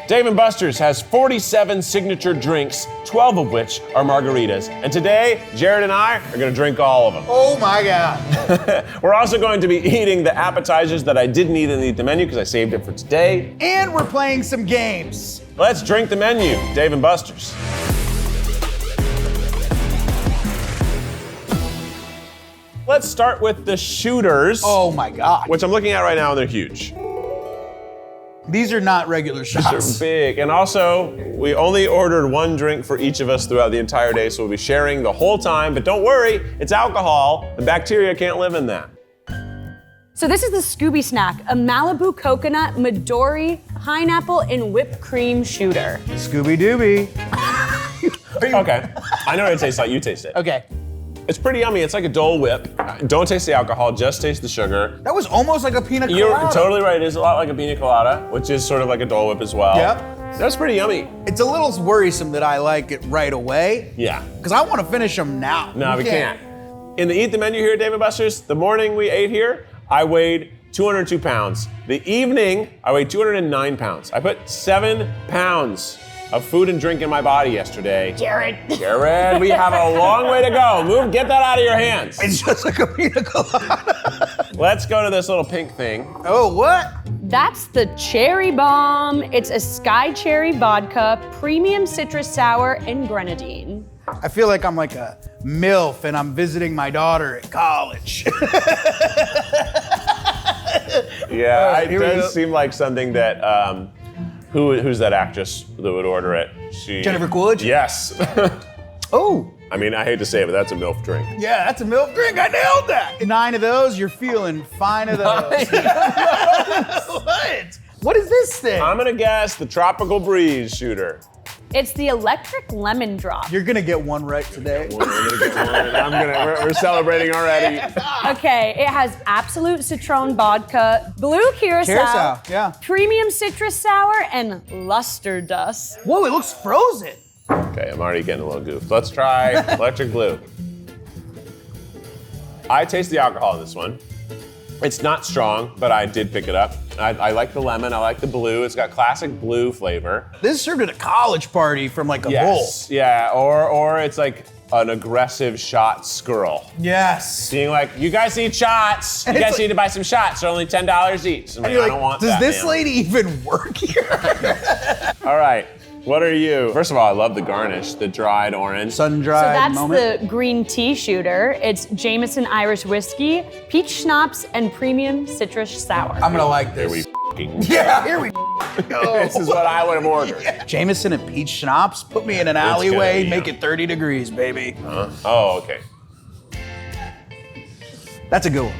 Dave & Buster's has 47 signature drinks, 12 of which are margaritas. And today, Jared and I are gonna drink all of them. Oh my God. We're also going to be eating the appetizers that I didn't eat in the Eat the Menu because I saved it for today. And we're playing some games. Let's drink the menu, Dave & Buster's. Let's start with the shooters. Oh my God. Which I'm looking at right now, and they're huge. These are not regular shots. These are big. And also, we only ordered one drink for each of us throughout the entire day, so we'll be sharing the whole time. But don't worry, it's alcohol. The bacteria can't live in that. So this is the Scooby Snack, a Malibu coconut, Midori, pineapple, and whipped cream shooter. Scooby-Dooby. Okay. I know what it tastes like. You taste it. Okay. It's pretty yummy. It's like a Dole Whip. Don't taste the alcohol, just taste the sugar. That was almost like a pina colada. You're totally right. It is a lot like a pina colada, which is sort of like a Dole Whip as well. Yep. That's pretty yummy. It's a little worrisome that I like it right away. Yeah. Because I want to finish them now. No, we can't. In the Eat the Menu here at Dave & Buster's, the morning we ate here, I weighed 202 pounds. The evening, I weighed 209 pounds. I put 7 pounds of food and drink in my body yesterday. Jared, we have a long way to go. Get that out of your hands. It's just like a pina colada. Let's go to this little pink thing. Oh, what? that's the Cherry Bomb. It's a Sky Cherry vodka, premium citrus sour, and grenadine. I feel like I'm like a MILF and I'm visiting my daughter at college. Yeah, it does seem like something that, who's that actress that would order it? Jennifer Coolidge? Yes. Oh. I mean, I hate to say it, but that's a MILF drink. Yeah, that's a MILF drink. I nailed that. 9 of those, you're feeling fine of those. What? What is this thing? I'm gonna guess the Tropical Breeze shooter. It's the electric lemon drop. You're gonna get one right today. We're gonna get one. We're celebrating already. Okay, it has Absolute Citron vodka, blue curacao, yeah. premium citrus sour, and luster dust. Whoa, it looks frozen. Okay, I'm already getting a little goofed. Let's try Electric Blue. I taste the alcohol in this one. It's not strong, but I did pick it up. I like the lemon, I like the blue. It's got classic blue flavor. This is served at a college party from like a Yes, yeah, or it's like an aggressive shot skirl. bowl. Yes. Being like, you guys need shots. You guys need to buy some shots. They're only $10 each. I'm like, I don't want does that, this man. lady even work here? All right, what are you? First of all, I love the garnish, the dried orange. Sun-dried So that's moment. the green tea shooter. It's Jameson Irish whiskey, peach schnapps, and premium citrus sour. I'm gonna like Here this. we f***ing Yeah, here we go. This is what I would have ordered. Jameson and peach schnapps, put me in an alleyway, good, yeah. make it 30 degrees, baby. Oh, okay. That's a good one.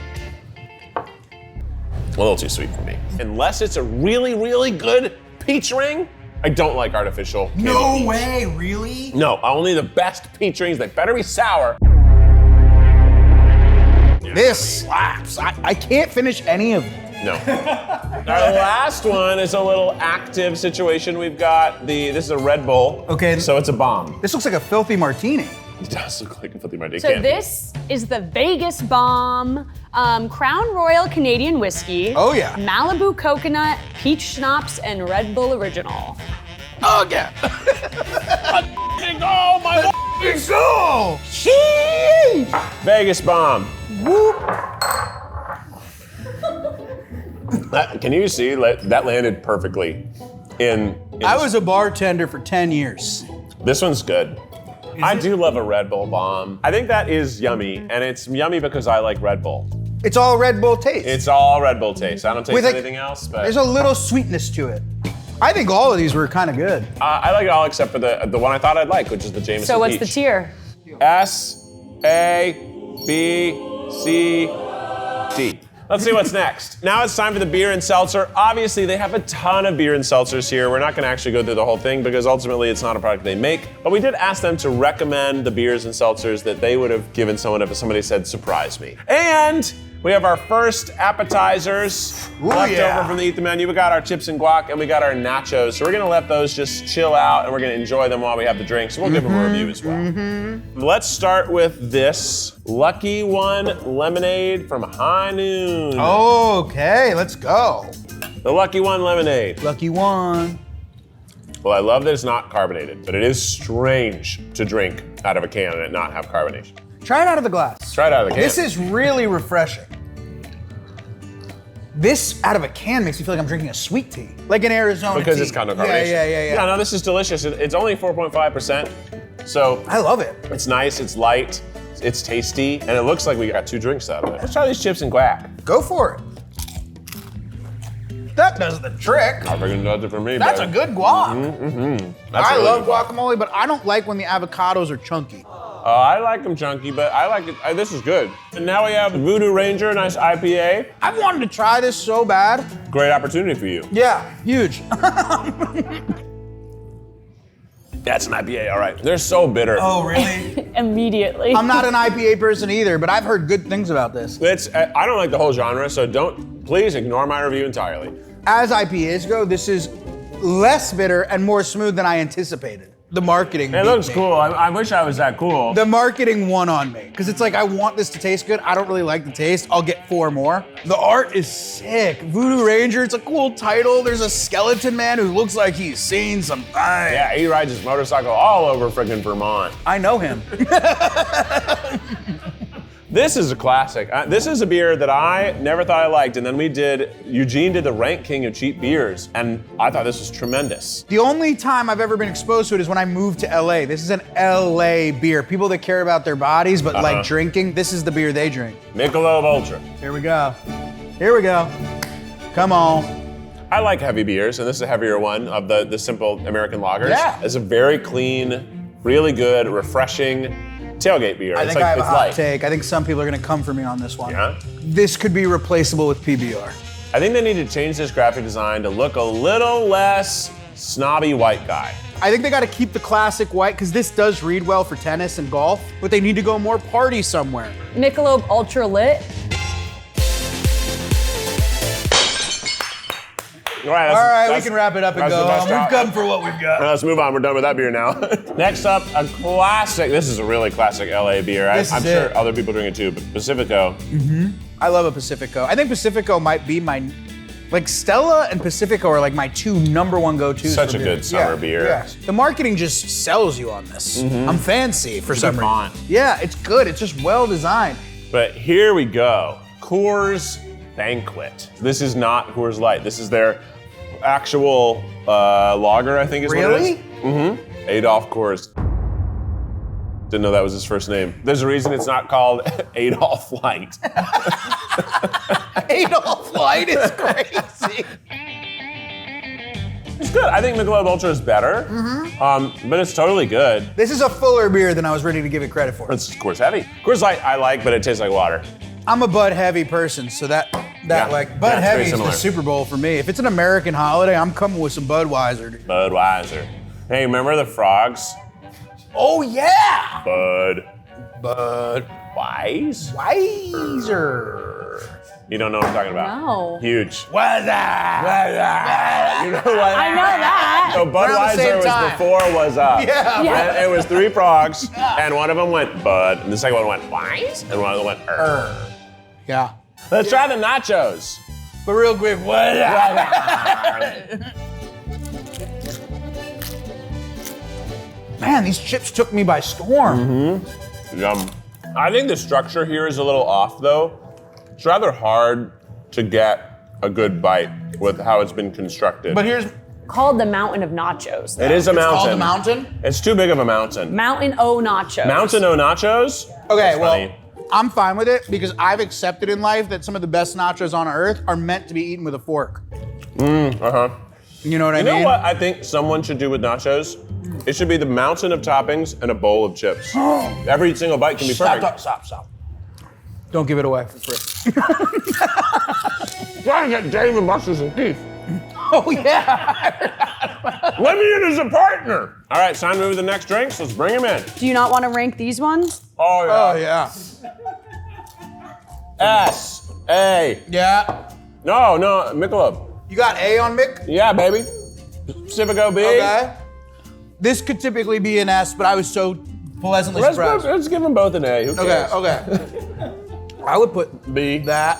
A little too sweet for me. Unless it's a really, really good peach ring, I don't like artificial candy peach. way, really? No, only the best peach rings. They better be sour. This slaps. I can't finish any of them. No. Our last one is a little active situation. We've got this is a Red Bull. Okay. So it's a bomb. This looks like a filthy martini. It does look like a filthy martini. So this is the Vegas Bomb, Crown Royal Canadian whiskey. Oh, yeah. Malibu coconut, peach schnapps, and Red Bull Original. Oh, yeah. Oh my Go! Sheesh! Vegas Bomb. Whoop. Can you see that landed perfectly in I was a bartender for 10 years. This one's good. I do love a Red Bull bomb. I think that is yummy, and it's yummy because I like Red Bull. It's all Red Bull taste. It's all Red Bull taste. I don't taste With, like, anything else, but There's a little sweetness to it. I think all of these were kind of good. I like it all except for the one I thought I'd like, which is the Jameson So what's the peach. tier? S, A, B, C, D. Let's see what's next. Now it's time for the beer and seltzer. Obviously, they have a ton of beer and seltzers here. We're not gonna actually go through the whole thing because ultimately it's not a product they make, but we did ask them to recommend the beers and seltzers that they would have given someone if somebody said, surprise me. And we have our first appetizers left over from the Eat the Menu. We got our chips and guac and we got our nachos. So we're gonna let those just chill out and we're gonna enjoy them while we have the drinks. We'll give them a review as well. Let's start with this Lucky One lemonade from High Noon. Okay, let's go. The Lucky One lemonade. Lucky one. Well, I love that it's not carbonated, but it is strange to drink out of a can and it not have carbonation. Try it out of the glass. Try it out of the can. This is really refreshing. This out of a can makes me feel like I'm drinking a sweet tea, like an Arizona because tea. it's got no carbonation. Yeah. Yeah, no, this is delicious. It's only 4.5%, so I love it. it's nice, it's light, it's tasty, and it looks like we got 2 drinks out of it. Let's try these chips and guac. Go for it. That does the trick. I figured it does it for me, That's baby. a good guac. That's I really love good guacamole, but I don't like when the avocados are chunky. I like them chunky, but I like it. This is good. And now we have Voodoo Ranger, nice IPA. I've wanted to try this so bad. Great opportunity for you. Yeah, huge. That's an IPA, all right. They're so bitter. Oh, really? Immediately. I'm not an IPA person either, but I've heard good things about this. I don't like the whole genre, so please ignore my review entirely. As IPAs go, this is less bitter and more smooth than I anticipated. The marketing. It beat looks me. cool. I wish I was that cool. The marketing won on me because it's like I want this to taste good. I don't really like the taste. I'll get 4 more. The art is sick. Voodoo Ranger, it's a cool title. There's a skeleton man who looks like he's seen some things. Yeah, he rides his motorcycle all over friggin' Vermont. I know him. This is a classic. This is a beer that I never thought I liked, and then Eugene did the Rank King of cheap beers, and I thought this was tremendous. The only time I've ever been exposed to it is when I moved to LA. This is an LA beer. People that care about their bodies but like drinking, this is the beer they drink. Michelob Ultra. Here we go. Here we go. Come on. I like heavy beers, and this is a heavier one of the simple American lagers. Yeah. It's a very clean, really good, refreshing tailgate beer. I It's think I have a it's hot light. take. I think some people are gonna come for me on this one. Yeah? This could be replaceable with PBR. I think they need to change this graphic design to look a little less snobby white guy. I think they gotta keep the classic white, because this does read well for tennis and golf, but they need to go more party somewhere. Michelob Ultra Lit. All right, All right, we that's- can wrap it up and that's go the best home. We've out. come for what we've got. Let's move on. We're done with that beer now. Next up, a classic. This is a really classic LA beer. This I'm is sure it. other people drink it too, but Pacifico. I love a Pacifico. I think Pacifico might be like Stella and Pacifico are like my 2 #1 go-tos. Such for a beer. good summer beer. Yeah. The marketing just sells you on this. I'm fancy for some good reason. font. Yeah, it's good. It's just well designed. But here we go. Coors Banquet. This is not Coors Light. This is their actual lager, I think is what it is. Really? Adolf Coors. Didn't know that was his first name. There's a reason it's not called Adolf Light. Adolf Light is crazy. It's good. I think Michelob Ultra is better, but it's totally good. This is a fuller beer than I was ready to give it credit for. It's Coors Heavy. Coors Light I like, but it tastes like water. I'm a Bud Heavy person, so that Yeah. like Bud Yeah, it's very Heavy is similar. the Super Bowl for me. If it's an American holiday, I'm coming with some Budweiser. Dude. Budweiser. Hey, remember the frogs? Oh yeah, Bud. Wise? Weiser. You don't know what I'm talking about. No. Huge. Weiser. You know what? I know that. So Around the Budweiser same was time. before was up. Yeah. Yeah. And it was 3 frogs, and one of them went Bud, and the second one went Wise, and one of them went Yeah. Let's try the nachos. But real quick, what? Man, these chips took me by storm. Yum. I think the structure here is a little off, though. It's rather hard to get a good bite with how it's been constructed. But here's Called the Mountain of Nachos. it is a mountain. called the mountain. It's too big of a mountain. Mountain O Nachos. Mountain O nachos? Okay, That's well, funny. I'm fine with it because I've accepted in life that some of the best nachos on earth are meant to be eaten with a fork. Uh-huh. You know what I You mean? know what I think someone should do with nachos? It should be the mountain of toppings and a bowl of chips. Every single bite can be perfect. Stop. Don't give it away for free. Trying to get David Buster's and Keith. Oh yeah. Let me in as a partner. All right, it's time to move to the next drinks. Let's bring him in. Do you not want to rank these ones? Oh, yeah. Oh yeah. S, A. Yeah. No, Michelob. You got A on Mick? Yeah, baby. Pacifico B. Okay. This could typically be an S, but I was so pleasantly surprised. Let's give them both an A. Who Okay, cares? okay. I would put B. that.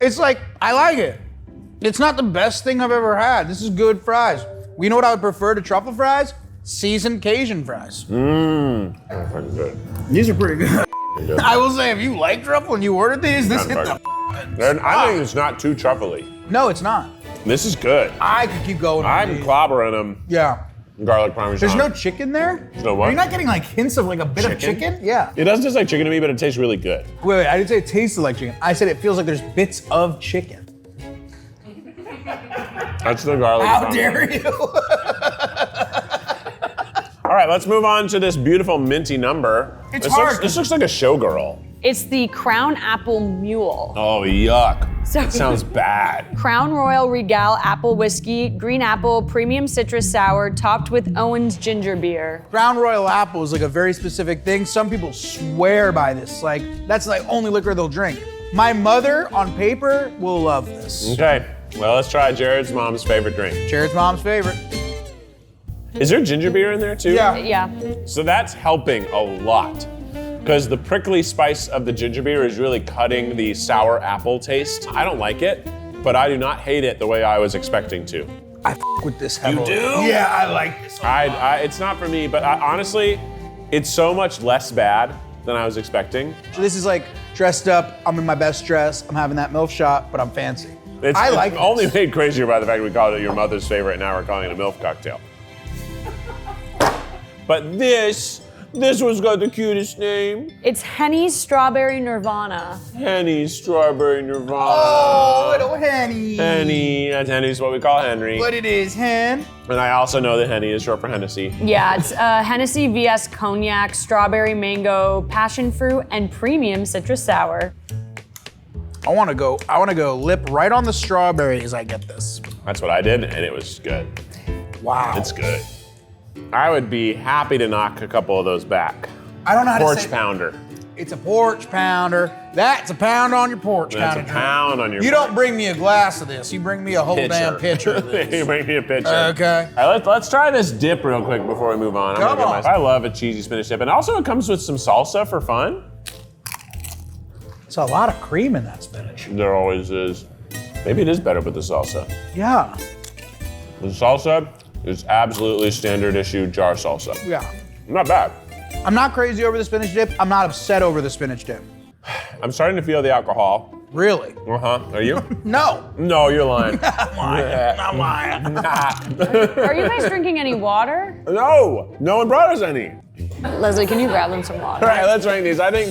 It's like, I like it. It's not the best thing I've ever had. This is good fries. You know what I would prefer to truffle fries? Seasoned Cajun fries. That's fucking good. These are pretty good. I will say, if you like truffle and you ordered these, this hit the I think it's not too truffly. No, it's not. This is good. I could keep going. I'm clobbering them. Yeah. Garlic parmesan. There's no chicken there? There's no what? Are you not getting like hints of like a bit of chicken? Yeah. It doesn't taste like chicken to me, but it tastes really good. Wait, I didn't say it tasted like chicken. I said it feels like there's bits of chicken. That's the garlic How parmesan. dare you? All right, let's move on to this beautiful minty number. It's hard. This looks like a showgirl. It's the Crown Apple Mule. Oh, yuck. So- That sounds bad. Crown Royal Regal Apple Whiskey, Green Apple, Premium Citrus Sour, topped with Owen's Ginger Beer. Crown Royal Apple is like a very specific thing. Some people swear by this. Like, that's the only liquor they'll drink. My mother, on paper, will love this. Okay, well, let's try Jared's mom's favorite drink. Jared's mom's favorite. Is there ginger beer in there too? Yeah. Yeah. So that's helping a lot. Because the prickly spice of the ginger beer is really cutting the sour apple taste. I don't like it, but I do not hate it the way I was expecting to. I f with this heavily. do? Yeah, I like this. It's not for me, but honestly, it's so much less bad than I was expecting. So this is like dressed up, I'm in my best dress, I'm having that MILF shot, but I'm fancy. I like It's only this. made crazier by the fact we called it your mother's favorite, and now we're calling it a MILF cocktail. But this one's got the cutest name. It's Henny's Strawberry Nirvana. Henny Strawberry Nirvana. Oh, little Henny. Henny. That's Henny's what we call Henry. What it is, Hen? And I also know that Henny is short for Hennessy. Yeah, it's Hennessy VS Cognac, Strawberry Mango, Passion Fruit, and Premium Citrus Sour. I wanna go lip right on the strawberry as I get this. That's what I did, and it was good. Wow. It's good. I would be happy to knock a couple of those back. I don't know how to Porch say pounder. It's a porch pounder. That's a pound on your porch That's kind a of pound on your You don't bring me a glass of this. You bring me a whole damn pitcher of you this. bring me a pitcher. Okay. All right, let's try this dip real quick before we move on. Come on. I love a cheesy spinach dip. And also it comes with some salsa for fun. It's a lot of cream in that spinach. There always is. Maybe it is better with the salsa. Yeah. The salsa is absolutely standard issue jar salsa. Yeah. Not bad. I'm not crazy over the spinach dip. I'm not upset over the spinach dip. I'm starting to feel the alcohol. Really? Uh-huh. Are you? No. No, you're lying. I'm lying. Are you guys drinking any water? No one brought us any. Leslie, can you grab them some water? All right, let's rank these. I think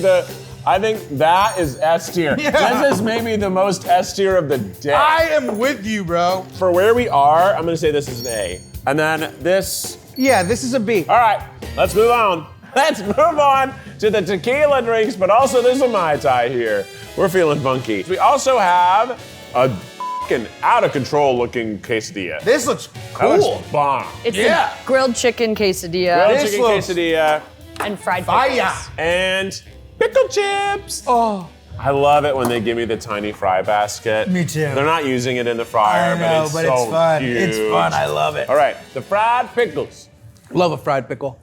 that is S tier. Yeah. This is maybe the most S tier of the day. I am with you, bro. For where we are, I'm gonna say this is an A. And then this, Yeah, this is a B. all right, let's move on. Let's move on to the tequila drinks, but also there's a Mai Tai here. We're feeling funky. We also have a fucking out of control looking quesadilla. This looks That cool. looks bomb. It's Yeah. the grilled chicken quesadilla Grilled This chicken looks- quesadilla and fried Fire. pickles. and pickle chips. Oh, I love it when they give me the tiny fry basket. Me too. They're not using it in the fryer, I know, but it's so fun. huge. It's fun. I love it. All right, the fried pickles. Love a fried pickle.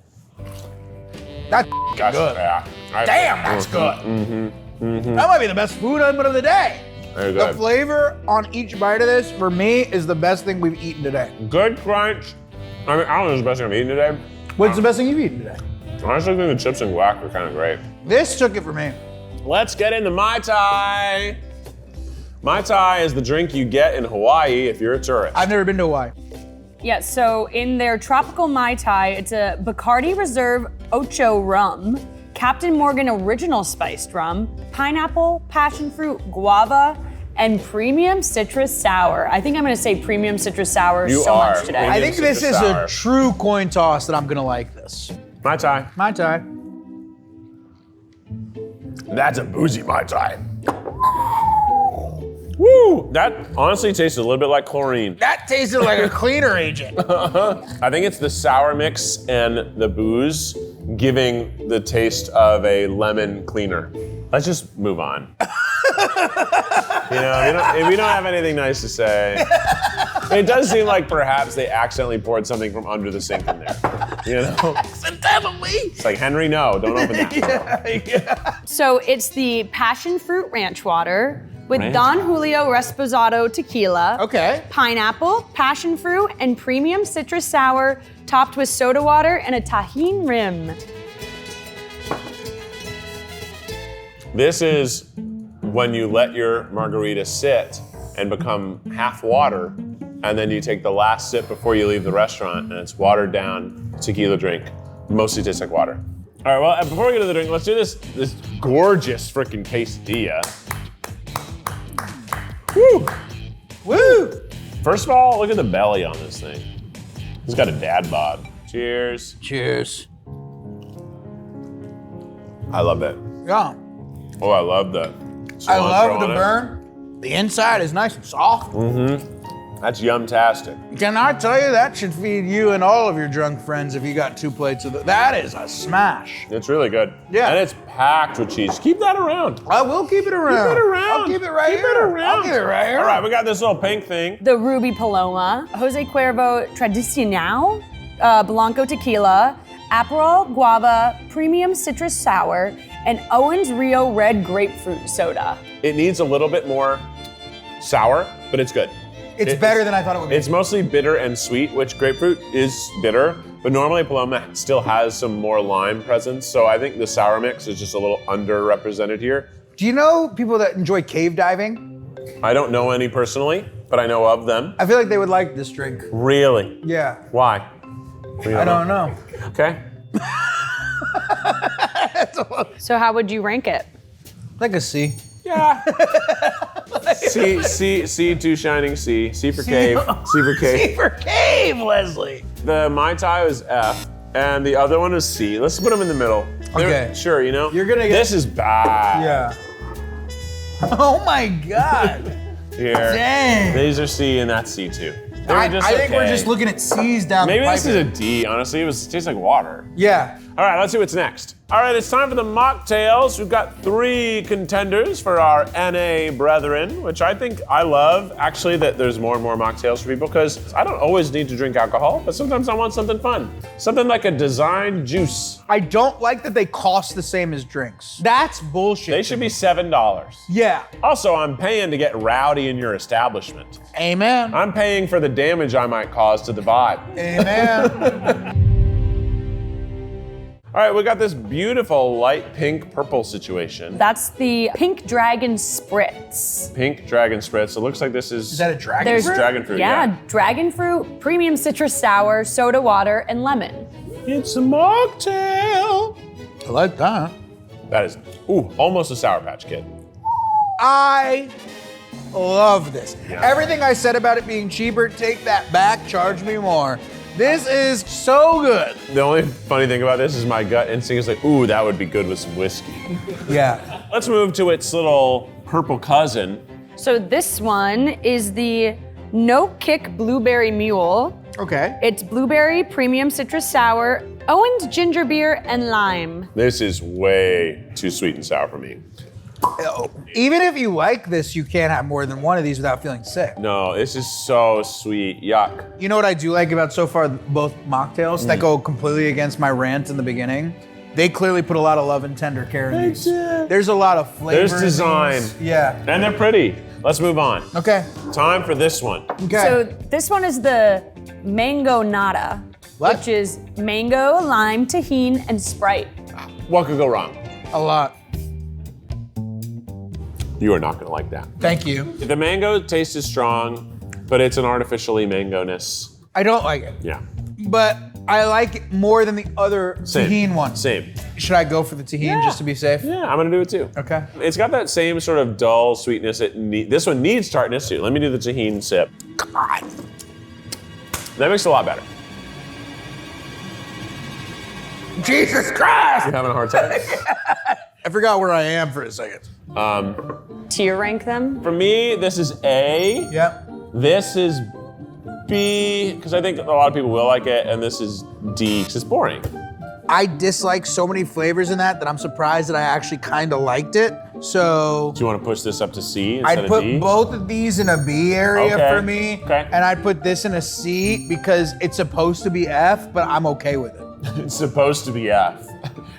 That's Gosh, good. yeah. Damn, that's good. That might be the best food item of the day. Very The good. flavor on each bite of this, for me, is the best thing we've eaten today. Good crunch. I mean, I don't know if it's the best thing I've eaten today. What's the best thing you've eaten today? Honestly, I think the chips and guac are kind of great. This took it for me. Let's get into Mai Tai. Mai Tai is the drink you get in Hawaii if you're a tourist. I've never been to Hawaii. Yeah, so in their tropical Mai Tai, it's a Bacardi Reserve Ocho rum, Captain Morgan Original Spiced rum, pineapple, passion fruit, guava, and premium citrus sour. I think I'm gonna say premium citrus sour You so are. much today. I think this citrus is sour. a true coin toss that I'm gonna like this. Mai Tai. Mai Tai. That's a boozy Mai Tai. Woo! That honestly tastes a little bit like chlorine. That tasted like a cleaner agent. I think it's the sour mix and the booze giving the taste of a lemon cleaner. Let's just move on. If we don't have anything nice to say. It does seem like perhaps they accidentally poured something from under the sink in there. You know? Accidentally. It's like, Henry, no, don't open that. Yeah. So it's the passion fruit ranch water, with Ranch. Don Julio Reposado tequila. Okay. Pineapple, passion fruit, and premium citrus sour, topped with soda water and a tahine rim. This is when you let your margarita sit and become half water, and then you take the last sip before you leave the restaurant, and it's watered down tequila drink. Mostly tastes like water. All right, well, before we get to the drink, let's do this gorgeous freaking quesadilla. Woo! Woo! First of all, look at the belly on this thing. It's got a dad bod. Cheers. Cheers. I love it. Yeah. Oh, I love the I cilantro love the on it. burn. The inside is nice and soft. That's yum-tastic. Can I tell you, that should feed you and all of your drunk friends if you got 2 plates of it. That is a smash. It's really good. Yeah. And it's packed with cheese. Keep that around. I will keep it around. Keep it around. I'll keep it right Keep here. it around. I'll keep it right here. All right, we got this little pink thing. The Ruby Paloma, Jose Cuervo Tradicional, Blanco Tequila, Aperol Guava, Premium Citrus Sour, and Owens Rio Red Grapefruit Soda. It needs a little bit more sour, but it's good. It's better than I thought it would be. It's mostly bitter and sweet, which grapefruit is bitter, but normally Paloma still has some more lime presence, so I think the sour mix is just a little underrepresented here. Do you know people that enjoy cave diving? I don't know any personally, but I know of them. I feel like they would like this drink. Really? Yeah. Why? I don't know. Okay. So how would you rank it? Like a C. Yeah. C, too shining C. C for cave. C for cave. C for cave, Leslie. The Mai Tai is F, and the other one is C. Let's put them in the middle. Okay. Sure, you know? You're gonna get- This is bad. Yeah. Oh my God. Here. Dang. These are C, and that's C too. I think we're just looking at C's down Maybe the pipe. this is a D, honestly. It tastes like water. Yeah. All right, let's see what's next. All right, it's time for the mocktails. We've got 3 contenders for our NA brethren, which I think I love, actually, that there's more and more mocktails for people, because I don't always need to drink alcohol, but sometimes I want something fun. Something like a designed juice. I don't like that they cost the same as drinks. That's bullshit. They should be $7. Yeah. Also, I'm paying to get rowdy in your establishment. Amen. I'm paying for the damage I might cause to the vibe. Amen. All right, we got this beautiful light pink purple situation. That's the Pink Dragon Spritz. Pink dragon spritz. It looks like this is. Is that a dragon There's fruit? Dragon fruit, yeah, yeah. dragon fruit, premium citrus sour, soda water, and lemon. It's a mocktail. I like that. That is, almost a Sour Patch Kid. I love this. Yeah. Everything I said about it being cheaper, take that back, charge me more. This is so good. The only funny thing about this is my gut instinct is like, ooh, that would be good with some whiskey. Yeah. Let's move to its little purple cousin. So this one is the No Kick Blueberry Mule. Okay. It's blueberry, premium citrus sour, Owens ginger beer, and lime. This is way too sweet and sour for me. Even if you like this, you can't have more than one of these without feeling sick. No, this is so sweet. Yuck. You know what I do like about so far both mocktails that go completely against my rant in the beginning? They clearly put a lot of love and tender care in these. did. There's a lot of flavor. There's in design. these. Yeah. And they're pretty. Let's move on. Okay. Time for this one. Okay. So this one is the Mango Nada, What? which is mango, lime, tahini, and Sprite. What could go wrong? a lot. You are not gonna like that. Thank you. The mango taste is strong, but it's an artificially mango-ness. I don't like it, Yeah. but I like it more than the other Same. tahini one. Same. Should I go for the tahini just to be safe? Yeah, I'm gonna do it too. Okay. It's got that same sort of dull sweetness. This one needs tartness too. Let me do the tahini sip. God. That makes it a lot better. Jesus Christ! You having a hard time? I forgot where I am for a second. Tier rank them. For me, this is A. Yep. This is B, because I think a lot of people will like it, and this is D, because it's boring. I dislike so many flavors in that I'm surprised that I actually kind of liked it. So Do you want to push this up to C instead I'd of put D? both of these in a B area Okay. for me. Okay. And I'd put this in a C because it's supposed to be F, but I'm okay with it. It's supposed to be F.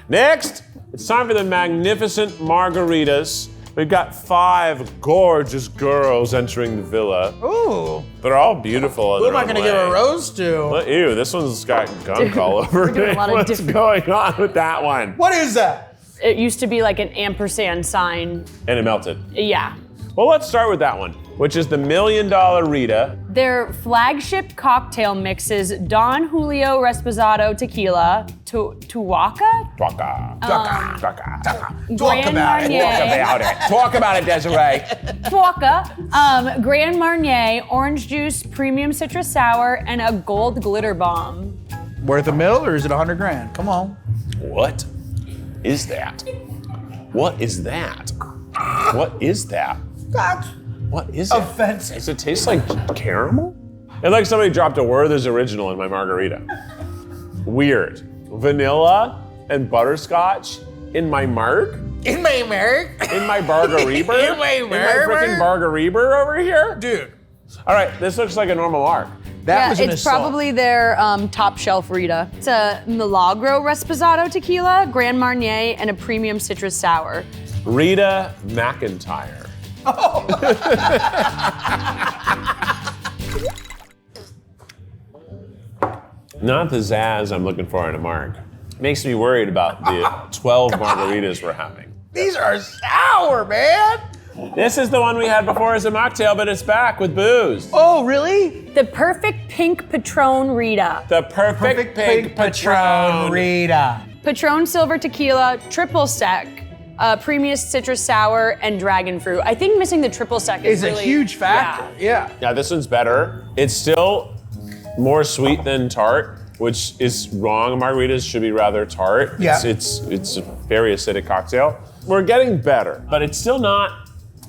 Next, it's time for the magnificent margaritas. We've got 5 gorgeous girls entering the villa. Ooh. They're all beautiful. Who am I gonna give a rose to? Well, ew, this one's got gunk all over doing a it. lot of What's different- going on with that one? What is that? It used to be like an ampersand sign. And it melted. Yeah. Well, let's start with that one, which is the $1 Million Rita. Their flagship cocktail mixes Don Julio Reposado Tequila, Tuaca, Talk Grand about it. Marnier, Talk about it, Desiree. Tuaca, Grand Marnier, orange juice, premium citrus sour, and a gold glitter bomb. Worth $1 million or is it 100 grand? Come on. What is that? What is that? What is that? That's What is it? offensive. Does it taste like caramel? It's like somebody dropped a Werther's Original in my margarita. Weird. Vanilla and butterscotch in my marg? In my mark? In my bargareeber? In my In my freaking bargareeber over here? Dude. All right, this looks like a normal marg. That was an it's assault. probably their top shelf Rita. It's a Milagro Reposado Tequila, Grand Marnier, and a premium citrus sour. Rita McIntyre. Not the zazz I'm looking for in a marg. Makes me worried about the 12 margaritas we're having. These are sour, man. This is the one we had before as a mocktail, but it's back with booze. Oh, really? The perfect pink Patron Rita. The perfect pink Patron. Rita. Patron Silver Tequila, triple sec, premium citrus sour, and dragon fruit. I think missing the triple sec is Is a really, huge factor. Yeah. Yeah, this one's better. It's still more sweet than tart, which is wrong. Margaritas should be rather tart. Yeah. It's a very acidic cocktail. We're getting better, but it's still not.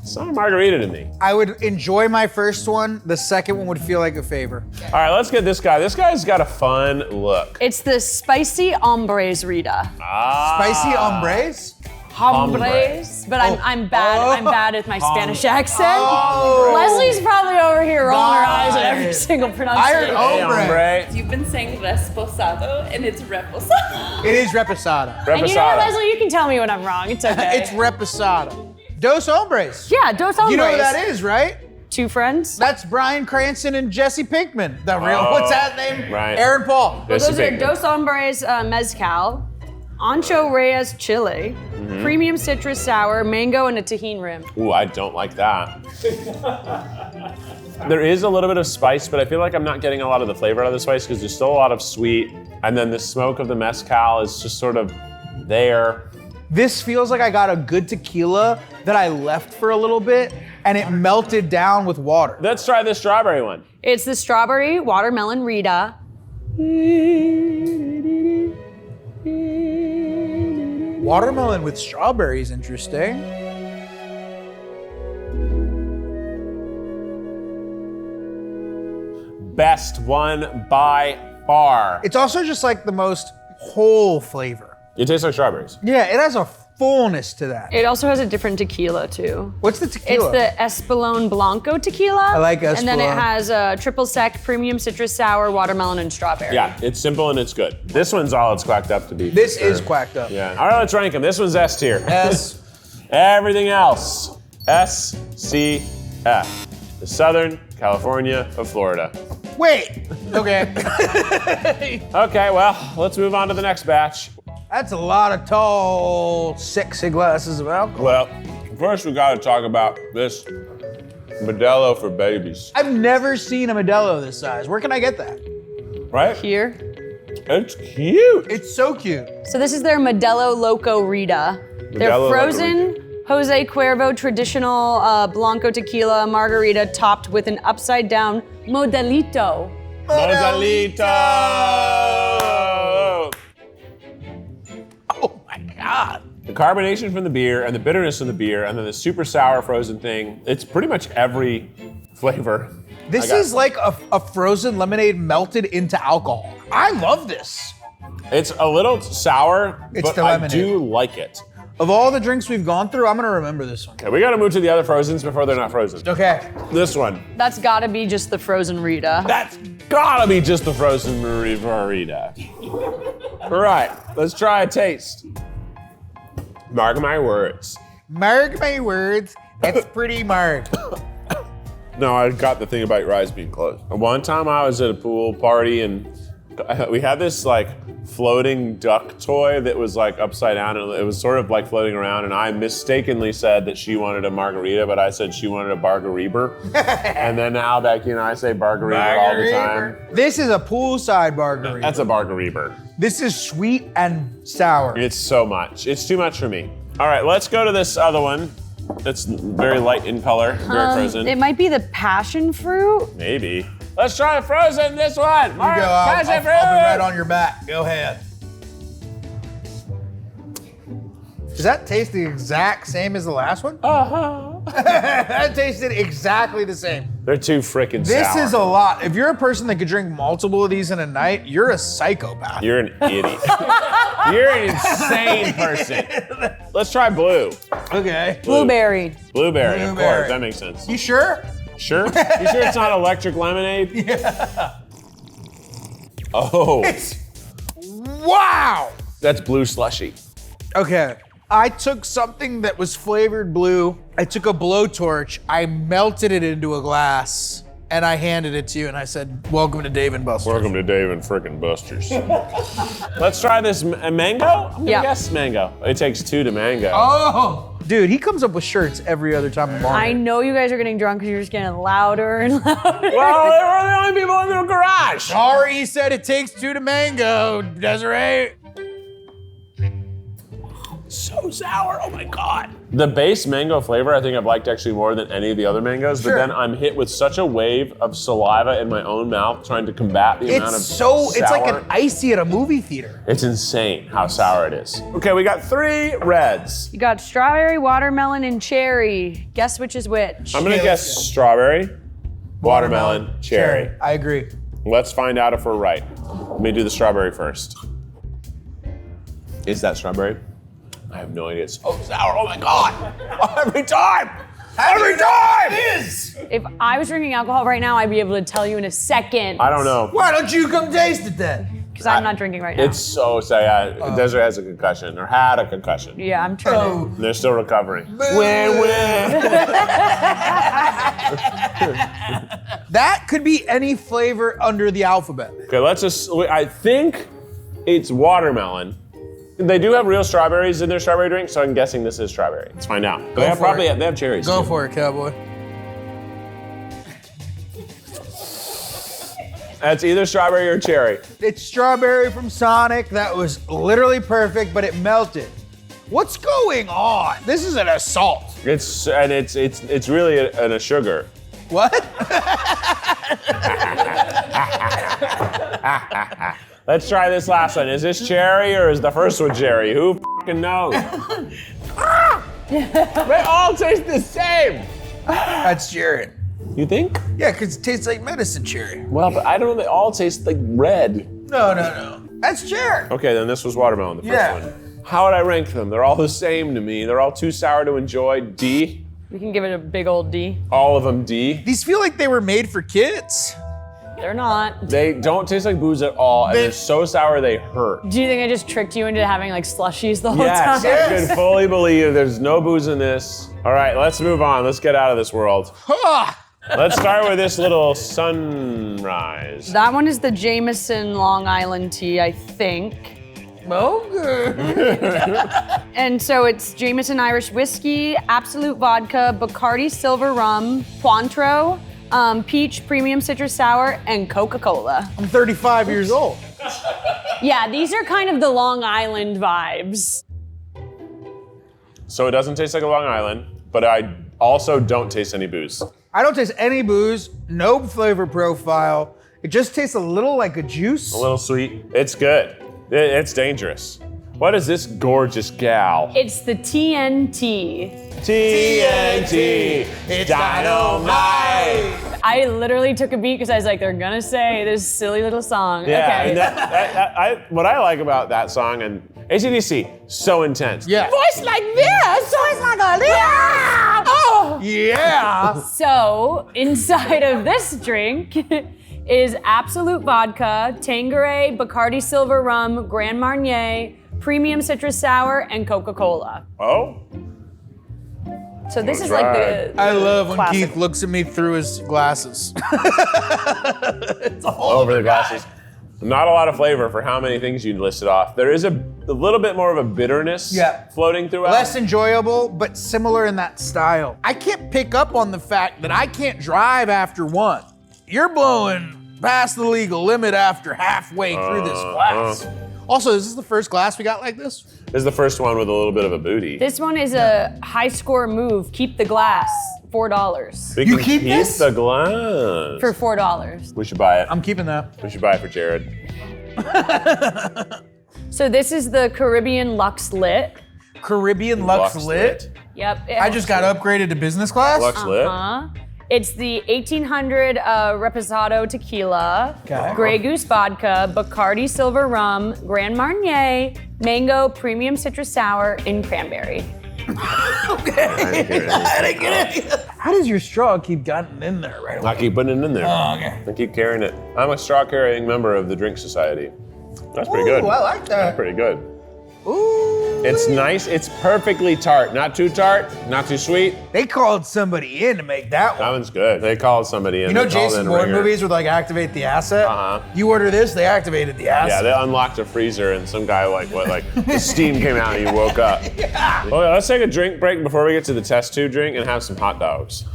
It's not a margarita to me. I would enjoy my first one. The second one would feel like a favor. All right, let's get this guy. This guy's got a fun look. It's the spicy hombres Rita. Spicy hombres? Hombres, but I'm bad. Oh. I'm bad at my Spanish accent. Oh. Leslie's probably over here rolling her eyes at Nice. every single I heard pronunciation. Hey, hombre. hombre. You've been saying resposado and it's reposado. It is reposado. And you know what, Reposado. Leslie? You can tell me when I'm wrong. It's okay. It's reposado. Dos hombres. yeah, dos hombres. You know who that is, right? Two friends. That's Bryan Cranston and Jesse Pinkman. The real, what's that name? right. Aaron Paul. This Those is are big. Dos Hombres Mezcal, Ancho Reyes Chile, Premium Citrus Sour, Mango, and a Tajin Rim. Ooh, I don't like that. There is a little bit of spice, but I feel like I'm not getting a lot of the flavor out of the spice because there's still a lot of sweet, and then the smoke of the mezcal is just sort of there. This feels like I got a good tequila that I left for a little bit and it melted down with water. Let's try this strawberry one. It's the Strawberry Watermelon Rita. Watermelon with strawberry is interesting. Best one by far. It's also just like the most whole flavor. It tastes like strawberries. Yeah, it has a fullness to that. It also has a different tequila too. What's the It's tequila? the Espolón Blanco tequila. I like And then it Espolón. has a triple sec, premium citrus sour, watermelon, and strawberry. Yeah, it's simple and it's good. This one's all it's quacked up to be. for This sure. is quacked up. Yeah. All right, let's rank them. This one's S tier. S. Everything else, S, C, F. The Southern California of Florida. Wait. Okay. Okay, well, let's move on to the next batch. That's a lot of tall, sexy glasses of alcohol. Well, first we gotta talk about this Modelo for babies, I've never seen a Modelo this size. Where can I get that? right? Here. It's cute. It's so cute. So this is their Modelo Loco Rita. They're Modelo Loco frozen Jose Cuervo traditional Blanco tequila margarita topped with an upside down Modelito. Modelito! Oh my God. The carbonation from the beer and the bitterness of the beer and then the super sour frozen thing, it's pretty much every flavor. This I got- is like a frozen lemonade melted into alcohol. I love this. It's a little sour, It's but the I lemonade. do like it. Of all the drinks we've gone through, I'm gonna remember this one. Okay, we gotta move to the other frozens before they're not frozen. Okay. This one. That's gotta be just the frozen Rita. That's gotta be just the frozen margarita. All right, let's try a taste. Mark my words. Mark my words, that's pretty Mark. No, I got the thing about your eyes being closed. One time I was at a pool party and we had this like floating duck toy that was like upside down and it was sort of like floating around and I mistakenly said that she wanted a margarita, but I said she wanted a Bargareeber. And then now Becky and I say Bargareeber all the time. This is a poolside Bargareeber. That's a Bargareeber. This is sweet and sour. It's so much. It's too much for me. All right, let's go to this other one. It's very light in color, very frozen. It might be the passion fruit. Maybe. Let's try frozen, this one. You go, I'll be right on your back. Go ahead. Does that taste the exact same as the last one? That tasted exactly the same. They're too freaking This sour. is a lot. If you're a person that could drink multiple of these in a night, you're a psychopath. You're an idiot. You're an insane person. Let's try blue. Okay. Blueberry. Blueberry, of Blueberry. course. That makes sense. You sure? Sure? You sure it's not electric lemonade? Yeah. Oh, Wow. that's blue slushy. Okay. I took something that was flavored blue. I took a blowtorch. I melted it into a glass. And I handed it to you and I said, welcome to Dave and Buster's. Welcome to Dave and frickin' Buster's. Let's try this mango? I'm gonna guess mango. It takes 2 to mango. Oh! Dude, he comes up with shirts every other time I'm on. I know you guys are getting drunk because you're just getting louder and louder. Well, they were the only people in the garage. Sorry, he said it takes 2 to mango, Desiree. So sour, oh my God. The base mango flavor I think I've liked actually more than any of the other mangoes, Sure. but then I'm hit with such a wave of saliva in my own mouth trying to combat the amount of It's like sour. an icy at a movie theater. It's insane how sour it is. Okay, we got 3 reds. You got strawberry, watermelon, and cherry. Guess which is which. I'm gonna guess strawberry, watermelon, cherry. I agree. Let's find out if we're right. Let me do the strawberry first. Is that strawberry? I have no idea. It's so sour. Oh my God. Every time. Every time. It is. If I was drinking alcohol right now, I'd be able to tell you in a second. I don't know. Why don't you come taste it then? Because I'm not drinking right now. It's so sad. Yeah, Desiree has a concussion or had a concussion. Yeah, I'm trying to. They're still recovering. Win-win. That could be any flavor under the alphabet. Okay, let's just, I think it's watermelon. They do have real strawberries in their strawberry drink, so I'm guessing this is strawberry. Let's find out. They have they have cherries. Go too. for it, cowboy. That's either strawberry or cherry. It's strawberry from Sonic. That was literally perfect, but it melted. What's going on? This is an assault. It's really a sugar. What? Let's try this last one. Is this cherry or is the first one cherry? Who fucking knows? They all taste the same. That's cherry. You think? Yeah, because it tastes like medicine cherry. Well, but I don't know. They all taste like red. No. That's cherry. Okay, then this was watermelon, the first Yeah. one. How would I rank them? They're all the same to me. They're all too sour to enjoy. D. We can give it a big old D. All of them D. These feel like they were made for kids. They're not. They don't taste like booze at all, and they're so sour they hurt. Do you think I just tricked you into having like slushies the whole Yes, time? I can fully believe there's no booze in this. All right, let's move on. Let's get out of this world. Let's start with this little sunrise. That one is the Jameson Long Island tea, I think. Okay. And so it's Jameson Irish whiskey, Absolute vodka, Bacardi silver rum, Cointreau, peach premium citrus sour, and Coca-Cola. I'm 35 years old. Yeah, these are kind of the Long Island vibes. So it doesn't taste like a Long Island, but I also don't taste any booze. I don't taste any booze, no flavor profile. It just tastes a little like a juice. A little sweet. It's good. It's dangerous. What is this gorgeous gal? It's the TNT. TNT, it's dynamite. I literally took a beat because I was like, they're gonna say this silly little song. Yeah, Okay. and what I like about that song, and AC/DC, so intense. Yeah. Voice like this, voice like a oh. Yeah. So inside of this drink is Absolute vodka, Tanqueray, Bacardi silver rum, Grand Marnier, premium citrus sour, and Coca-Cola. Oh? So this is like the I love when classic. Keith looks at me through his glasses. Over the glasses. Not a lot of flavor for how many things you listed off. There is a little bit more of a bitterness floating throughout. Less enjoyable, but similar in that style. I can't pick up on the fact that I can't drive after one. You're blowing past the legal limit after halfway through this glass. Also, is this the first glass we got like this? This is the first one with a little bit of a booty. This one is a high score move. Keep the glass. $4. We You can keep this? the glass. For $4. We should buy it. I'm keeping that. We should buy it for Jared. So this is the Caribbean Lux Lit. Caribbean Lux Lit. Yep. I just got upgraded to business class. Lux Lit. It's the 1800 Reposado Tequila, Okay. Grey Goose Vodka, Bacardi Silver Rum, Grand Marnier, Mango Premium Citrus Sour, and Cranberry. I didn't get it. How does your straw keep getting in there right away? I keep putting it in there. Oh, okay. I keep carrying it. I'm a straw carrying member of the Drink Society. That's pretty good. Ooh, I like That's that. pretty good. Ooh. It's nice. It's perfectly tart. Not too tart, not too sweet. They called somebody in to make that That one. one's good. They called somebody in. You know They called Jason in a Bourne ringer. movies would like activate the asset? Uh-huh. You order this, they activated the Yeah, asset. they unlocked a freezer and some guy the steam came out and he woke up. Yeah. Well, let's take a drink break before we get to the test tube drink and have some hot dogs.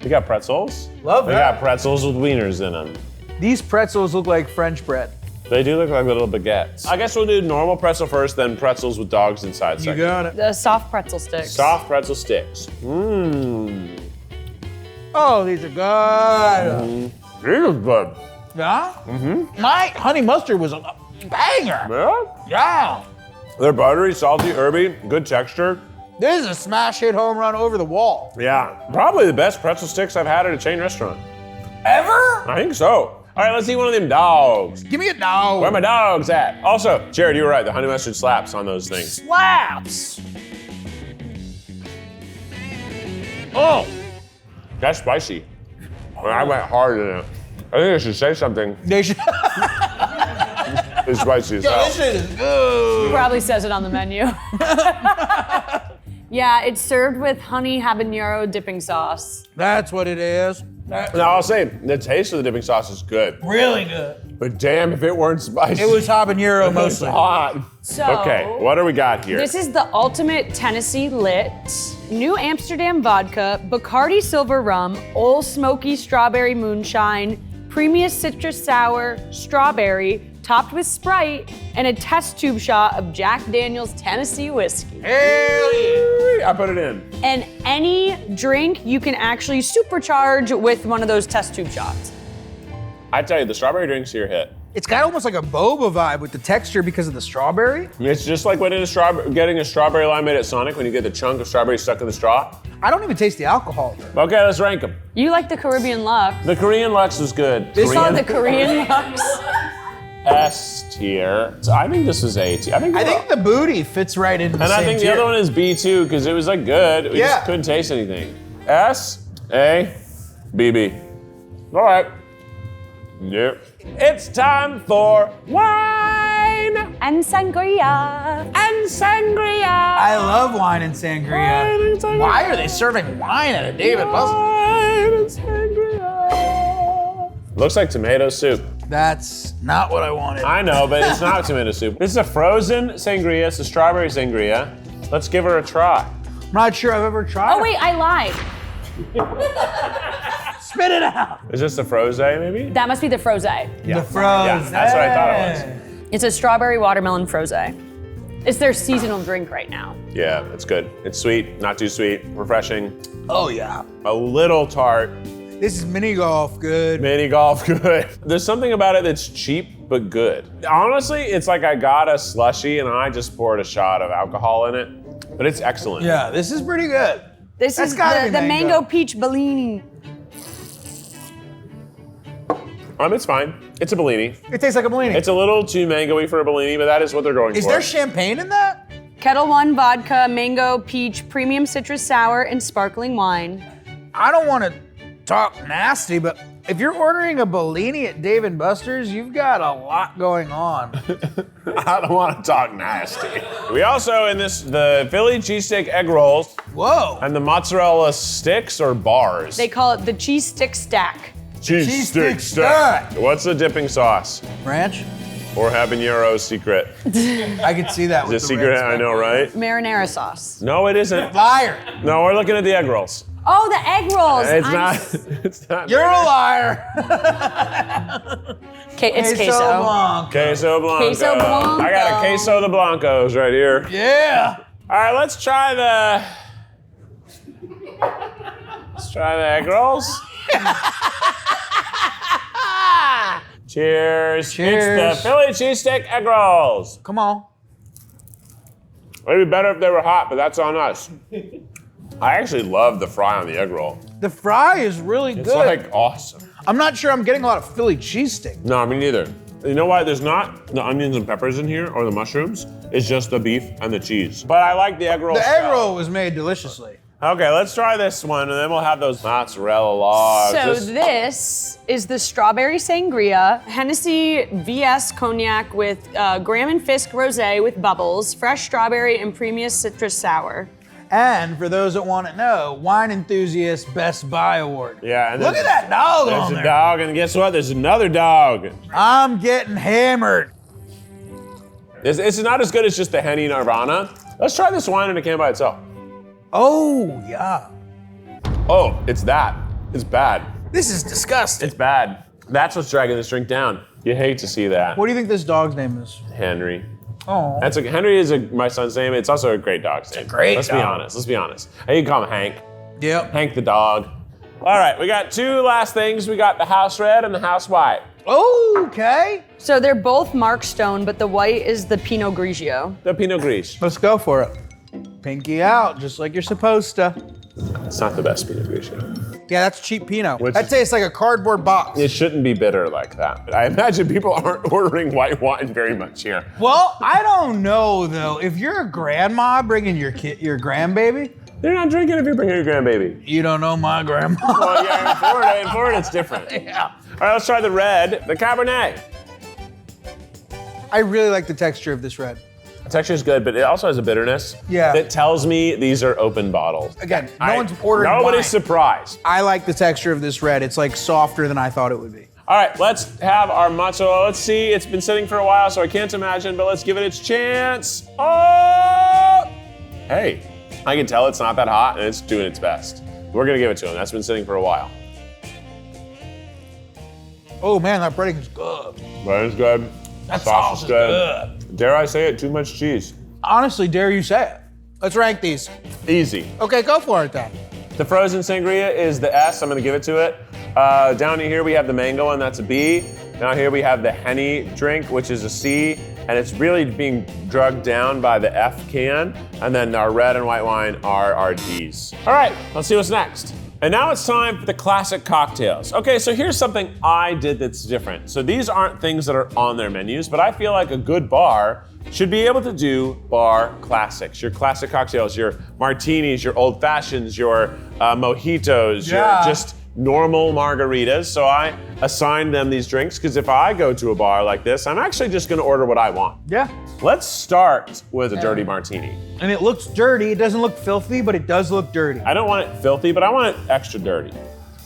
We got pretzels. Love We that. got pretzels with wieners in them. These pretzels look like French bread. They do look like little baguettes. I guess we'll do normal pretzel first, then pretzels with dogs inside You second. got it. The soft pretzel sticks. Soft pretzel sticks. Mmm. Oh, these are good. These are good. Yeah? Mm-hmm. My honey mustard was a banger. Yeah? Yeah. They're buttery, salty, herby, good texture. This is a smash hit home run over the wall. Yeah, probably the best pretzel sticks I've had at a chain restaurant. Ever? I think so. All right, let's see one of them dogs. Give me a no. Where are my dogs at? Also, Jared, you were right. The honey mustard slaps on those things. Slaps. Oh. That's spicy. I went hard in it. I think I should say something. They should. It's spicy as Yo, hell. this shit is good. Probably says it on the menu. Yeah, it's served with honey habanero dipping sauce. That's what it is. Now, I'll say, the taste of the dipping sauce is good. Really good. But damn, if it weren't spicy. It was habanero It's mostly. hot. So, Okay, what do we got here? This is the ultimate Tennessee lit. New Amsterdam vodka, Bacardi Silver Rum, Old Smoky Strawberry Moonshine, Premium Citrus Sour, Strawberry, topped with Sprite, and a test tube shot of Jack Daniel's Tennessee whiskey. Hell yeah. I put it in. And any drink you can actually supercharge with one of those test tube shots. I tell you, the strawberry drinks here hit. It's got almost like a boba vibe with the texture because of the strawberry. It's just like getting a strawberry limeade at Sonic when you get the chunk of strawberry stuck in the straw. I don't even taste the alcohol. Okay, let's rank them. You like the Caribbean Lux. The Korean Lux was good. This saw the Korean Lux. S tier. So I think this was A tier. I think the booty fits right into the and same I think the tier. other one is B too because it was like good. We Yeah. just couldn't taste anything. S, A, B, B. All right. Yep. It's time for wine And sangria. and sangria. I love wine and sangria. Wine and sangria. Why are they serving wine at a David Buster? Wine and sangria. Looks like tomato soup. That's not what I wanted. I know, but it's not tomato soup. This is a frozen sangria. It's a strawberry sangria. Let's give her a try. I'm not sure I've ever tried. Oh wait, I lied. Spit it out. Is this the froze maybe? That must be the froze. Yeah. The froze. Yeah, that's what I thought it was. It's a strawberry watermelon froze. It's their seasonal drink right now. Yeah, it's good. It's sweet, not too sweet, refreshing, Oh yeah. a little tart, This is mini golf good. mini golf good. There's something about it that's cheap but good. Honestly, it's like I got a slushie and I just poured a shot of alcohol in it, but it's excellent. Yeah, this is pretty good. This That's is gotta be the mango. mango peach Bellini. It's fine. It's a Bellini. It tastes like a Bellini. It's a little too mango-y for a Bellini, but that is what they're going Is for. there champagne in that? Kettle One vodka, mango peach, premium citrus sour, and sparkling wine. I don't want to talk nasty, but If you're ordering a Bellini at Dave & Buster's, you've got a lot going on. I don't want to talk nasty. We also, in this, the Philly cheesesteak egg rolls Whoa. and the mozzarella sticks or bars. They call it the cheese stick stack. Cheese stick stack. stack. What's the dipping sauce? Ranch? Or habanero secret? I could see that The with the secret, red I know, right? Marinara sauce. No, it isn't. Liar. No, we're looking at the egg rolls. Oh, the egg rolls. It's not. It's not. You're a liar. It's queso. Blanc. Queso Blanco. Queso Blanco. I got a queso de blancos right here. Yeah. All right, let's try the egg rolls. Cheers. Cheers. It's the Philly cheesesteak egg rolls. Come on. It'd be better if they were hot, but that's on us. I actually love the fry on the egg roll. The fry is really It's good. like awesome. I'm not sure I'm getting a lot of Philly cheesesteak. No, me neither. You know why there's not the onions and peppers in here or the mushrooms? It's just the beef and the cheese. But I like the egg roll. The egg style. roll was made deliciously. Okay, let's try this one and then we'll have those mozzarella logs. So this is the strawberry sangria, Hennessy VS cognac with Graham and Fisk rosé with bubbles, fresh strawberry and premium citrus sour. And for those that want to know, Wine Enthusiast Best Buy Award. Yeah, and Look at that dog There's on a there. dog, and guess what? There's another dog. I'm getting hammered. It's not as good as just the Henny Nirvana. Let's try this wine in a can by itself. Oh, yeah. Oh, it's that. It's bad. This is disgusting. It's bad. That's what's dragging this drink down. You hate to see that. What do you think this dog's name is? Henry. Oh. Henry is my son's name. It's also a great dog's name. great Let's be dog. honest. Let's be honest. And you can call him Hank. Yep. Hank the dog. All right, we got two last things. We got the house red and the house white. Okay. So they're both Mark Stone, but the white is the Pinot Grigio. The Pinot Gris. Let's go for it. Pinky out, just like you're supposed to. It's not the best Pinot Grigio. Yeah, that's cheap Pinot. Which that is- tastes like a cardboard box. It shouldn't be bitter like that. I imagine people aren't ordering white wine very much here. Well, I don't know though. If you're a grandma bringing your grandbaby, They're not drinking if you're bringing your grandbaby. you don't know my grandma. Well, yeah, in Florida it's different. Yeah. All right, let's try the red, the Cabernet. I really like the texture of this red. The texture is good, but it also has a bitterness. Yeah. That tells me these are open bottles. Again, no one's ordering Nobody's wine. surprised. I like the texture of this red. It's like softer than I thought it would be. All right, let's have our mozzarella. Let's see, it's been sitting for a while, so I can't imagine, but let's give it its chance. Oh! Hey, I can tell it's not that hot and it's doing its best. We're gonna give it to him. That's been sitting for a while. Oh man, that breading is good. But it's good. That Sauce sauce is good. Dare I say it, too much cheese. Honestly, dare you say it. Let's rank these. Easy. Okay, go for it then. The frozen sangria is the S. I'm gonna give it to it. Down here we have the mango one, that's a B. Now here we have the Henny drink, which is a C, and it's really being drugged down by the F can. And then our red and white wine are our Ds. All right, let's see what's next. And now it's time for the classic cocktails. Okay, so here's something I did that's different. So these aren't things that are on their menus, but I feel like a good bar should be able to do bar classics. Your classic cocktails, your martinis, your old fashions, your mojitos, Yeah. your just normal margaritas. So I assigned them these drinks because if I go to a bar like this, I'm actually just gonna order what I want. Yeah. Let's start with a dirty martini. And it looks dirty. It doesn't look filthy, but it does look dirty. I don't want it filthy, but I want it extra dirty.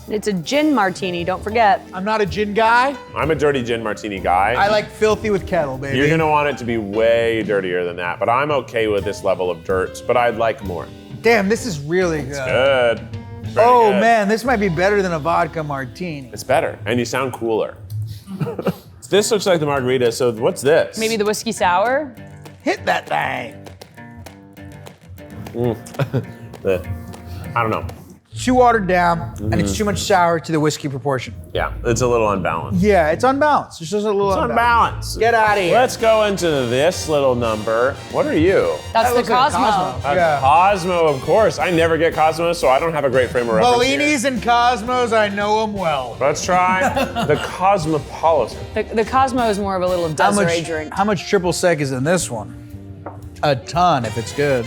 It's a gin martini, don't forget. I'm not a gin guy. I'm a dirty gin martini guy. I like filthy with kettle, baby. You're gonna want it to be way dirtier than that, but I'm okay with this level of dirt, but I'd like more. Damn, this is really good. Good. Very Oh good. man, this might be better than a vodka martini. It's better, and you sound cooler. This looks like the margarita, so what's this? Maybe the whiskey sour? Hit that thing. I don't know. Too watered down, and it's too much sour to the whiskey proportion. Yeah, it's a little unbalanced. Yeah, it's unbalanced. It's just a little It's unbalanced. Get out of here. Let's go into this little number. What are you? That's the looks like a Cosmo. A Yeah. Cosmo, of course. I never get Cosmo, so I don't have a great frame of reference. here. Bellinis and Cosmos, I know them well. Let's try the Cosmopolitan. The Cosmo is more of a little Desiree drink. How much triple sec is in this one? A ton, if it's good.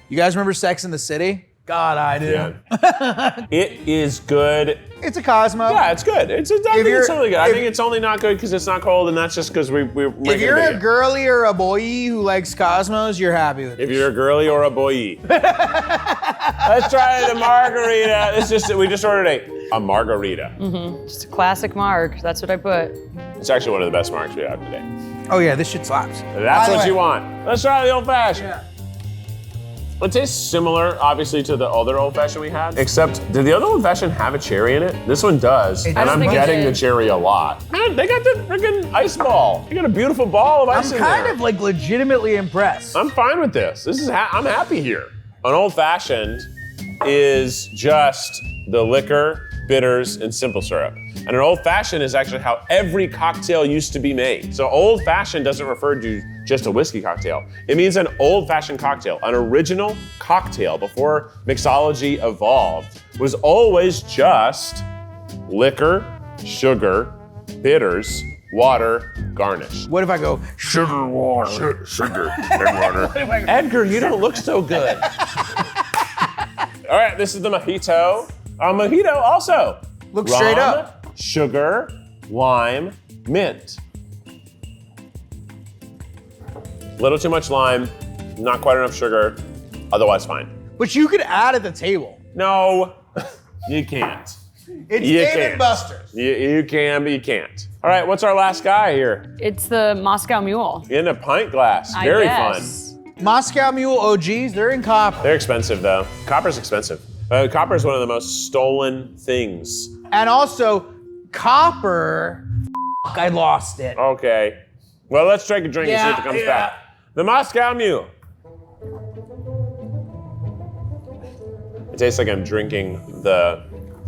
You guys remember Sex in the City? God, I do. Yeah. It is good. It's a Cosmo. Yeah, it's good. I think it's really good. I if- think it's only not good because it's not cold, and that's just because we're making If you're it a bigger. girly or a boy who likes Cosmos, you're happy with it. If you're a girly or a boy. Let's try the margarita. We just ordered a margarita. Just a classic marg. That's what I put. It's actually one of the best marks we have today. Oh yeah, this shit slaps. That's By the what way- you want. Let's try the old fashioned. Yeah. It tastes similar, obviously, to the other old fashioned we had. Except, did the other old fashioned have a cherry in it? This one does, and I don't I'm think it getting did. the cherry a lot. Man, they got the freaking ice ball. They got a beautiful ball of ice I'm in kind there. of like legitimately impressed. I'm fine with this. I'm happy here. An old fashioned is just the liquor, bitters, and simple syrup. And an old fashioned is actually how every cocktail used to be made. So old fashioned doesn't refer to just a whiskey cocktail. It means an old fashioned cocktail. An original cocktail before mixology evolved was always just liquor, sugar, bitters, water, garnish. What if I go sugar water? Sugar and water. Edgar, you don't look so good. All right, this is the mojito. Mojito also. Look rum, straight up. Sugar, lime, mint. Little too much lime, not quite enough sugar, otherwise fine. But you could add at the table. No, you can't. It's You Dave can't. and Buster's. You can, but you can't. All right, what's our last guy here? It's the Moscow Mule. In a pint glass, I very guess. fun. Moscow Mule OGs, they're in copper. They're expensive though. Copper's expensive. Copper is one of the most stolen things. And also, copper, I lost it. Okay. Well, let's take a drink and see if it comes back. The Moscow Mule. It tastes like I'm drinking the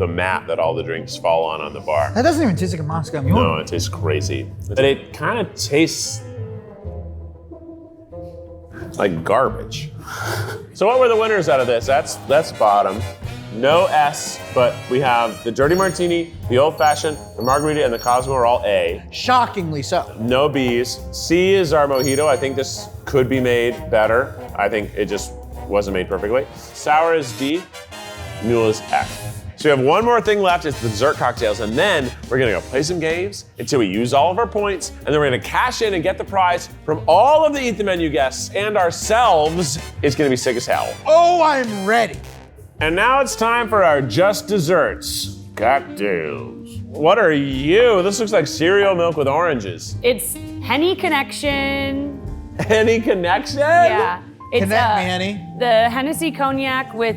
mat that all the drinks fall on the bar. That doesn't even taste like a Moscow Mule. No, it tastes crazy. But it kind of tastes like garbage. So what were the winners out of this? That's bottom. No S, but we have the Dirty Martini, the Old Fashioned, the Margarita, and the Cosmo are all A. Shockingly so. No B's. C is our mojito. I think this could be made better. I think it just wasn't made perfectly. Sour is D. Mule is F. So we have one more thing left. It's the dessert cocktails. And then we're going to go play some games until we use all of our points. And then we're going to cash in and get the prize from all of the Eat the Menu guests and ourselves. It's going to be sick as hell. Oh, I'm ready. And now it's time for our Just Desserts cocktails. What are you? This looks like cereal milk with oranges. It's Henny Connection. Any connection? Yeah. It's Connect me, Henny. the Hennessy Cognac with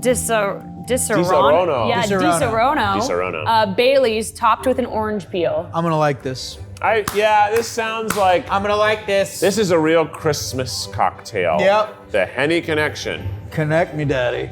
Disaronno. Disaronno. Yeah, Disaronno. Disaronno. Bailey's topped with an orange peel. I'm gonna like this. This sounds like I'm gonna like this. this is a real Christmas cocktail. Yep. The Henny Connection. Connect me, daddy.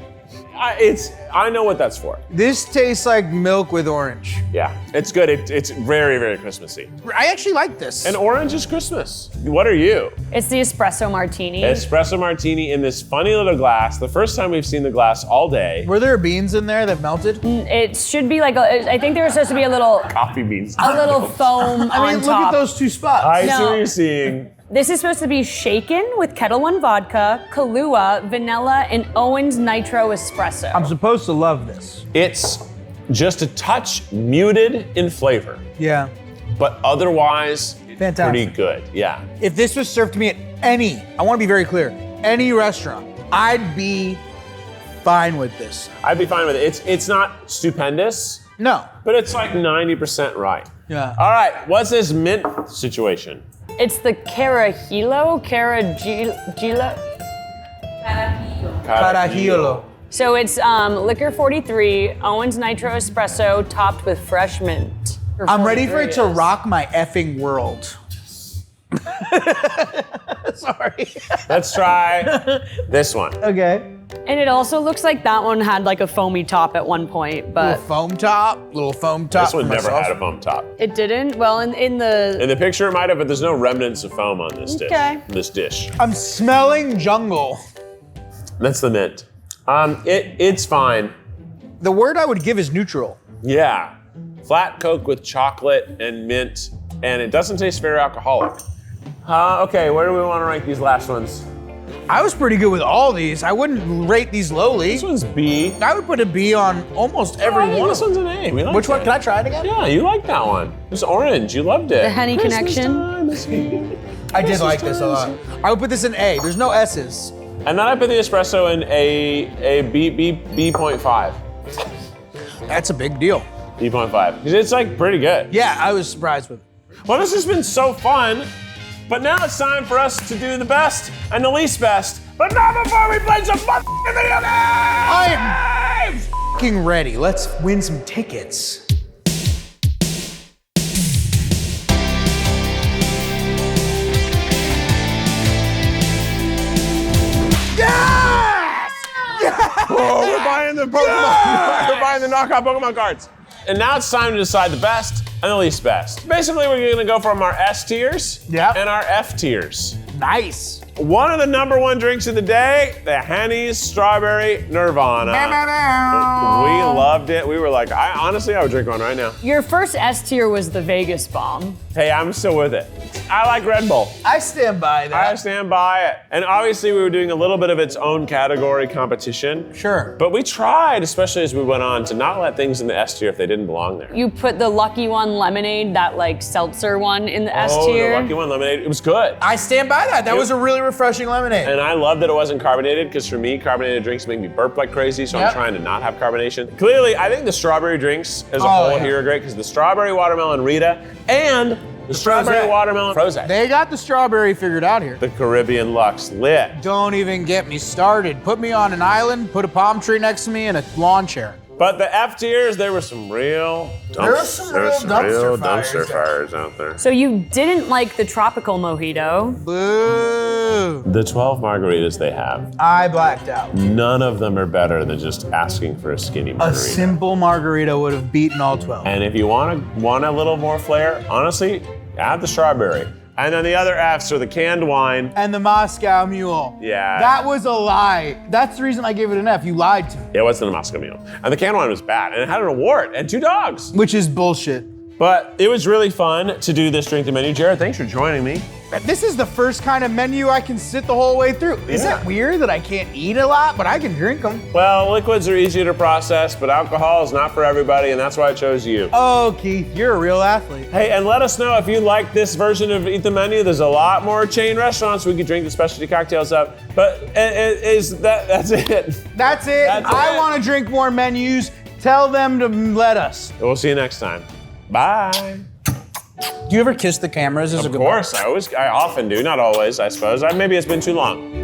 I know what that's for. This tastes like milk with orange. Yeah, it's good. It's very, very Christmassy. I actually like this. And orange is Christmas. What are you? It's the espresso martini. Espresso martini in this funny little glass. The first time we've seen the glass all day. Were there beans in there that melted? It should be like I think there was supposed to be a little Coffee beans. foam I mean, on look top. at those two spots. I see No. what you're seeing. This is supposed to be shaken with Kettle One vodka, Kahlua, vanilla, and Owens Nitro Espresso. I'm supposed to love this. It's just a touch muted in flavor, Yeah. but otherwise Fantastic. pretty good. Yeah. If this was served to me at I want to be very clear, any restaurant, I'd be fine with this. I'd be fine with it. It's not stupendous, No. but it's like 90% right. Yeah. All right, what's this mint situation? It's the Cariello. Cariello. So it's liquor 43, Owens Nitro Espresso, topped with fresh mint. Or I'm ready for it to 43 is. rock my effing world. Sorry. Let's try this one. Okay. And it also looks like that one had like a foamy top at one point, but Little foam top. This one for never myself. had a foam top. it didn't. Well, in the In the picture it might have, but there's no remnants of foam on this Okay. dish. I'm smelling jungle. That's the mint. It's fine. The word I would give is neutral. Yeah. Flat Coke with chocolate and mint, and it doesn't taste very alcoholic. Okay, where do we want to rank these last ones? I was pretty good with all these. I wouldn't rate these lowly. This one's B. I would put a B on almost every I think one. this one's an A. We like Which one? it. Can I try it again? Yeah, you like that one. It's orange. You loved it. The honey Christmas connection. time. I did like this a lot. I would put this in A. There's no S's. And then I put the espresso in a B.5. That's a big deal. B.5. Because it's like pretty good. Yeah, I was surprised with it. Well, this has been so fun. But now it's time for us to do the best and the least best. But not before we play some motherfucking video games! I am f***ing ready. Let's win some tickets. Yes! Oh, we're buying the Pokemon. We're buying the knockout Pokemon cards. And now it's time to decide the best and the least best. Basically, we're gonna go from our S tiers and our F tiers. Nice. One of the #1 drinks of the day, the Henny's Strawberry Nirvana. We loved it. We were like, I would drink one right now. Your first S tier was the Vegas bomb. Hey, I'm still with it. I like Red Bull. I stand by that. I stand by it. And obviously we were doing a little bit of its own category competition. Sure. But we tried, especially as we went on, to not let things in the S tier if they didn't belong there. You put the Lucky One lemonade, that like seltzer one, in the S tier. Oh, the Lucky One lemonade, it was good. I stand by that. That was a really refreshing lemonade. And I love that it wasn't carbonated, because for me, carbonated drinks make me burp like crazy, so I'm trying to not have carbonation. Clearly, I think the strawberry drinks as a whole here are great, because the strawberry watermelon Rita and the strawberry watermelon Prozac. They got the strawberry figured out here. The Caribbean Lux lit. Don't even get me started. Put me on an island, put a palm tree next to me, and a lawn chair. But the F tiers, there were some real dumpster fires out there. So you didn't like the tropical mojito. Boo. The 12 margaritas they have, I blacked out. none of them are better than just asking for a skinny A margarita. simple margarita would have beaten all 12. And if you want a little more flair, honestly, add the strawberry. And then the other Fs are the canned wine. And the Moscow Mule. Yeah. That was a lie. That's the reason I gave it an F. You lied to me. It wasn't a Moscow Mule. And the canned wine was bad. And it had an award and 2 dogs. Which is bullshit. But it was really fun to do this drink the menu. Jared, thanks for joining me. This is the first kind of menu I can sit the whole way through. Is it weird that I can't eat a lot, but I can drink them? Well, liquids are easier to process, but alcohol is not for everybody, and that's why I chose you. Oh, Keith, you're a real athlete. Hey, and let us know if you like this version of Eat the Menu. There's a lot more chain restaurants we could drink the specialty cocktails up, but that's it. That's it. I want to drink more menus. Tell them to let us. We'll see you next time. Bye. Do you ever kiss the cameras? Of course, I often do, not always, I suppose. Maybe it's been too long.